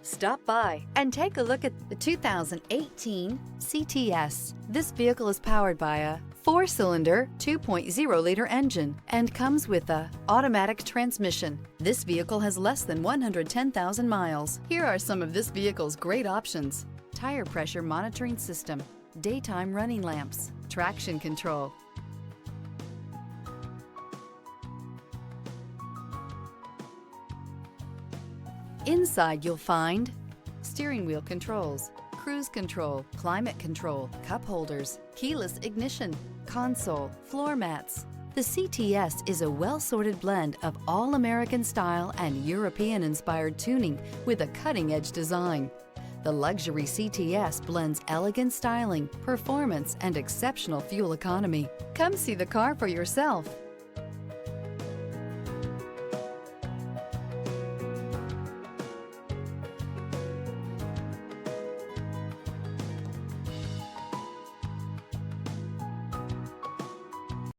Stop by and take a look at the 2018 CTS. This vehicle is powered by a 4-cylinder, 2.0-liter engine and comes with a automatic transmission. This vehicle has less than 110,000 miles. Here are some of this vehicle's great options: tire pressure monitoring system, daytime running lamps, traction control, inside you'll find steering wheel controls, cruise control, climate control, cup holders, keyless ignition, console, floor mats. The CTS is a well-sorted blend of all-American style and European-inspired tuning with a cutting-edge design. The luxury CTS blends elegant styling, performance, and exceptional fuel economy. Come see the car for yourself.